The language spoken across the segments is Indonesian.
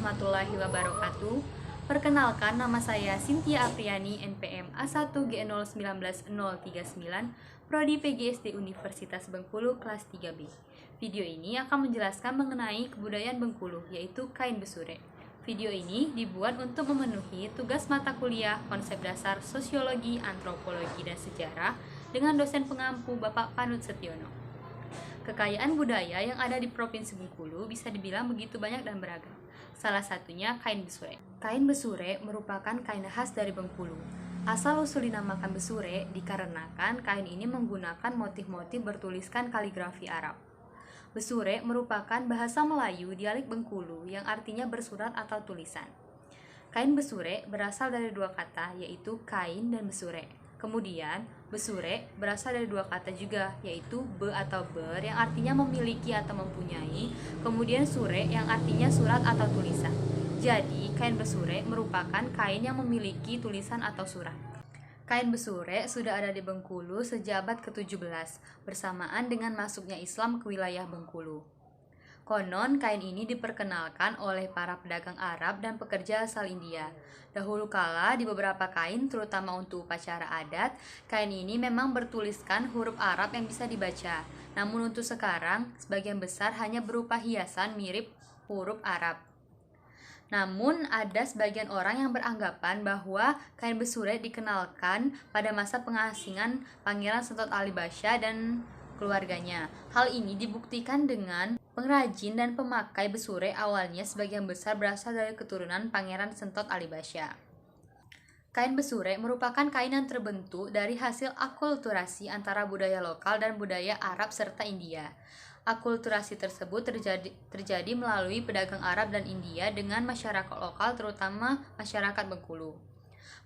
warahmatullahi wabarakatuh. Perkenalkan, nama saya Cynthia Apriani, NPM A1G019039, Prodi PGSD Universitas Bengkulu, kelas 3B. Video ini akan menjelaskan mengenai kebudayaan Bengkulu, yaitu kain besure. Video ini dibuat untuk memenuhi tugas mata kuliah konsep dasar sosiologi, antropologi, dan sejarah dengan dosen pengampu Bapak Panut Setiono. Kekayaan budaya yang ada di Provinsi Bengkulu bisa dibilang begitu banyak dan beragam. Salah satunya kain besure. Kain besure merupakan kain khas dari Bengkulu. Asal-usul dinamakan besure dikarenakan kain ini menggunakan motif-motif bertuliskan kaligrafi Arab. Besure merupakan bahasa Melayu dialek Bengkulu yang artinya bersurat atau tulisan. Kain besure berasal dari dua kata, yaitu kain dan besure. Kemudian, besure berasal dari dua kata juga, yaitu be atau ber yang artinya memiliki atau mempunyai, kemudian sure yang artinya surat atau tulisan. Jadi, kain besure merupakan kain yang memiliki tulisan atau surat. Kain besure sudah ada di Bengkulu sejak abad ke-17, bersamaan dengan masuknya Islam ke wilayah Bengkulu. Konon, kain ini diperkenalkan oleh para pedagang Arab dan pekerja asal India. Dahulu kala, di beberapa kain, terutama untuk upacara adat, kain ini memang bertuliskan huruf Arab yang bisa dibaca. Namun untuk sekarang, sebagian besar hanya berupa hiasan mirip huruf Arab. Namun, ada sebagian orang yang beranggapan bahwa kain besure dikenalkan pada masa pengasingan Pangeran Sentot Ali Basya dan keluarganya. Hal ini dibuktikan dengan pengrajin dan pemakai besure awalnya sebagian besar berasal dari keturunan Pangeran Sentot Ali Basya. Kain besure merupakan kain yang terbentuk dari hasil akulturasi antara budaya lokal dan budaya Arab serta India. Akulturasi tersebut terjadi melalui pedagang Arab dan India dengan masyarakat lokal, terutama masyarakat Bengkulu.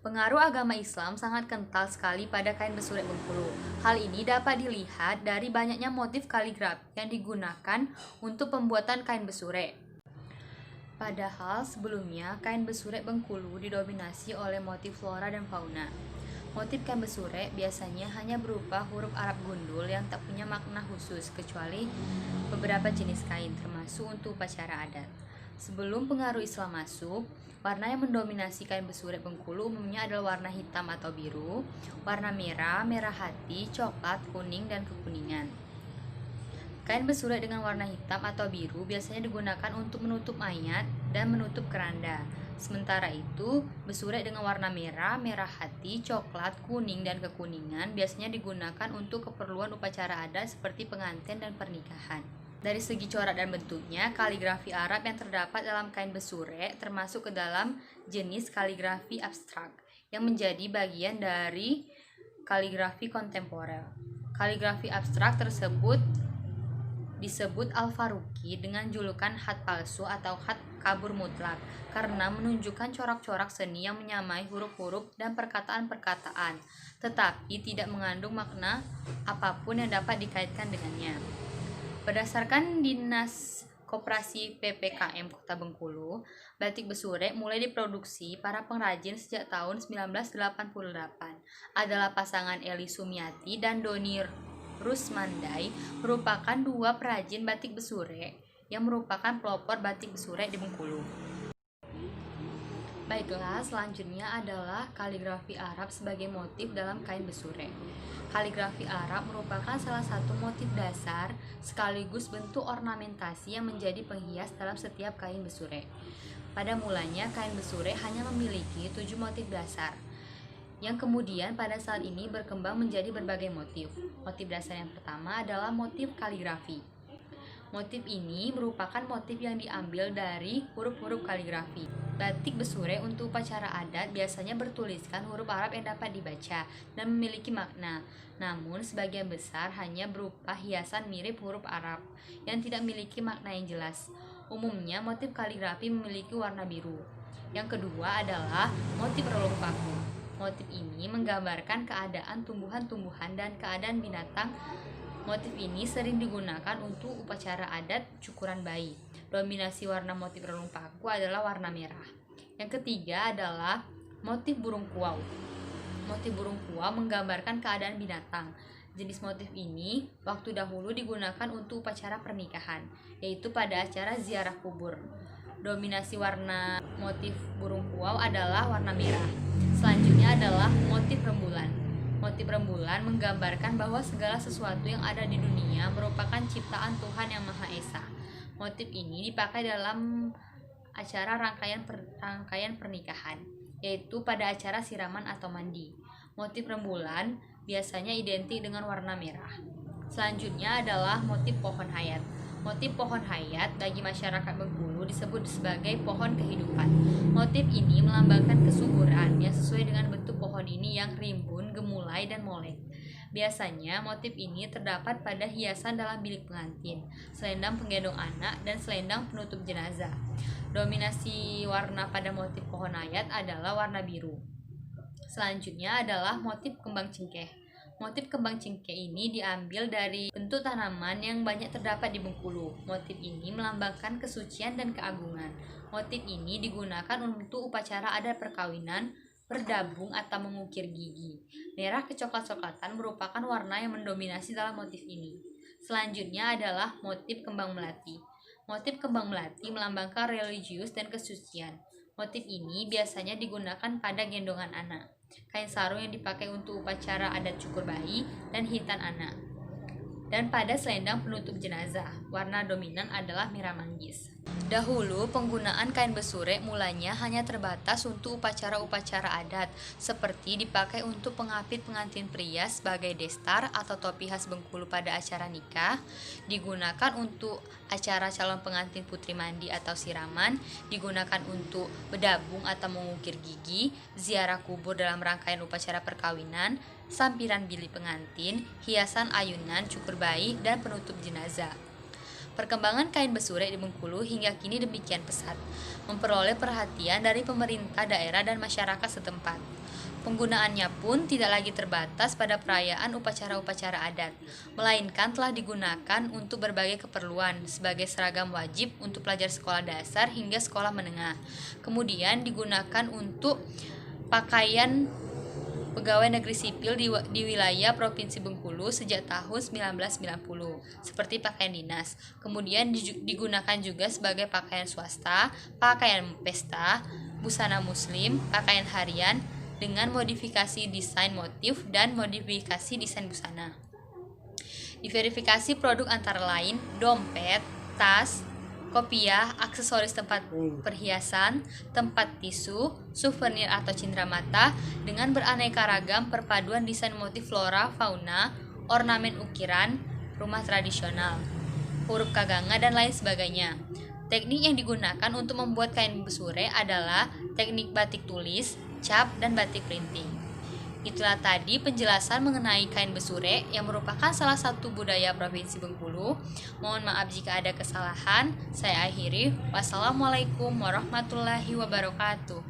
Pengaruh agama Islam sangat kental sekali pada kain besure Bengkulu. Hal ini dapat dilihat dari banyaknya motif kaligrafi yang digunakan untuk pembuatan kain besure. Padahal sebelumnya kain besure Bengkulu didominasi oleh motif flora dan fauna. Motif kain besure biasanya hanya berupa huruf Arab gundul yang tak punya makna khusus kecuali beberapa jenis kain, termasuk untuk upacara adat. Sebelum pengaruh Islam masuk, warna yang mendominasi kain besure Bengkulu umumnya adalah warna hitam atau biru, warna merah, merah hati, coklat, kuning, dan kekuningan. Kain besure dengan warna hitam atau biru biasanya digunakan untuk menutup mayat dan menutup keranda. Sementara itu, besure dengan warna merah, merah hati, coklat, kuning, dan kekuningan biasanya digunakan untuk keperluan upacara adat seperti pengantin dan pernikahan. Dari segi corak dan bentuknya, kaligrafi Arab yang terdapat dalam kain besure termasuk ke dalam jenis kaligrafi abstrak yang menjadi bagian dari kaligrafi kontemporer. Kaligrafi abstrak tersebut disebut Al-Faruqi dengan julukan khat palsu atau khat kabur mutlak karena menunjukkan corak-corak seni yang menyamai huruf-huruf dan perkataan-perkataan, tetapi tidak mengandung makna apapun yang dapat dikaitkan dengannya. Berdasarkan Dinas Koperasi PPKM Kota Bengkulu, batik besure mulai diproduksi para pengrajin sejak tahun 1988. Adalah pasangan Eli Sumiati dan Doni Rusmandai merupakan dua perajin batik besure yang merupakan pelopor batik besure di Bengkulu. Baiklah, selanjutnya adalah kaligrafi Arab sebagai motif dalam kain besure. Kaligrafi Arab merupakan salah satu motif dasar sekaligus bentuk ornamentasi yang menjadi penghias dalam setiap kain besure. Pada mulanya, kain besure hanya memiliki 7 motif dasar, yang kemudian pada saat ini berkembang menjadi berbagai motif. Motif dasar yang pertama adalah motif kaligrafi. Motif ini merupakan motif yang diambil dari huruf-huruf kaligrafi. Batik besure untuk upacara adat biasanya bertuliskan huruf Arab yang dapat dibaca dan memiliki makna. Namun sebagian besar hanya berupa hiasan mirip huruf Arab yang tidak memiliki makna yang jelas. Umumnya motif kaligrafi memiliki warna biru. Yang kedua adalah motif relung paku. Motif ini menggambarkan keadaan tumbuhan-tumbuhan dan keadaan binatang. Motif ini sering digunakan untuk upacara adat cukuran bayi. Dominasi warna motif relung paku adalah warna merah. Yang ketiga adalah motif burung kuau. Motif burung kuau menggambarkan keadaan binatang. Jenis motif ini waktu dahulu digunakan untuk upacara pernikahan, yaitu pada acara ziarah kubur. Dominasi warna motif burung puau adalah warna merah. Selanjutnya adalah motif rembulan. Motif rembulan menggambarkan bahwa segala sesuatu yang ada di dunia merupakan ciptaan Tuhan Yang Maha Esa. Motif ini dipakai dalam acara rangkaian pernikahan, yaitu pada acara siraman atau mandi. Motif rembulan biasanya identik dengan warna merah. Selanjutnya adalah motif pohon hayat. Motif pohon hayat bagi masyarakat Bengkulu disebut sebagai pohon kehidupan. Motif ini melambangkan kesuburan yang sesuai dengan bentuk pohon ini yang rimbun, gemulai, dan molek. Biasanya motif ini terdapat pada hiasan dalam bilik pengantin, selendang penggendong anak, dan selendang penutup jenazah. Dominasi warna pada motif pohon hayat adalah warna biru. Selanjutnya adalah motif kembang cengkeh. Motif kembang cengkeh ini diambil dari bentuk tanaman yang banyak terdapat di Bengkulu. Motif ini melambangkan kesucian dan keagungan. Motif ini digunakan untuk upacara adat perkawinan, berdabung, atau mengukir gigi. Merah kecoklat-coklatan merupakan warna yang mendominasi dalam motif ini. Selanjutnya adalah motif kembang melati. Motif kembang melati melambangkan religius dan kesucian. Motif ini biasanya digunakan pada gendongan anak, kain sarung yang dipakai untuk upacara adat cukur bayi dan hitan anak, dan pada selendang penutup jenazah. Warna dominan adalah merah manggis. Dahulu penggunaan kain besurek mulanya hanya terbatas untuk upacara-upacara adat, seperti dipakai untuk pengapit pengantin pria sebagai destar atau topi khas Bengkulu pada acara nikah, digunakan untuk acara calon pengantin putri mandi atau siraman, digunakan untuk bedabung atau mengukir gigi, ziarah kubur dalam rangkaian upacara perkawinan, sampiran bilik pengantin, hiasan ayunan, cukur bayi, dan penutup jenazah. Perkembangan kain besurek di Bengkulu hingga kini demikian pesat, memperoleh perhatian dari pemerintah daerah dan masyarakat setempat. Penggunaannya pun tidak lagi terbatas pada perayaan upacara-upacara adat, melainkan telah digunakan untuk berbagai keperluan sebagai seragam wajib untuk pelajar sekolah dasar hingga sekolah menengah. Kemudian digunakan untuk pakaian pegawai negeri sipil di wilayah Provinsi Bengkulu sejak tahun 1990, seperti pakaian dinas. Kemudian digunakan juga sebagai pakaian swasta, pakaian pesta, busana muslim, pakaian harian, dengan modifikasi desain motif dan modifikasi desain busana. Diverifikasi produk antara lain dompet, tas, kopiah, aksesoris tempat perhiasan, tempat tisu, souvenir atau cindramata dengan beraneka ragam perpaduan desain motif flora, fauna, ornamen ukiran, rumah tradisional, huruf kaganga, dan lain sebagainya. Teknik yang digunakan untuk membuat kain besurek adalah teknik batik tulis, cap, dan batik printing. Itulah tadi penjelasan mengenai kain besurek yang merupakan salah satu budaya Provinsi Bengkulu. Mohon maaf jika ada kesalahan. Saya akhiri. Wassalamualaikum warahmatullahi wabarakatuh.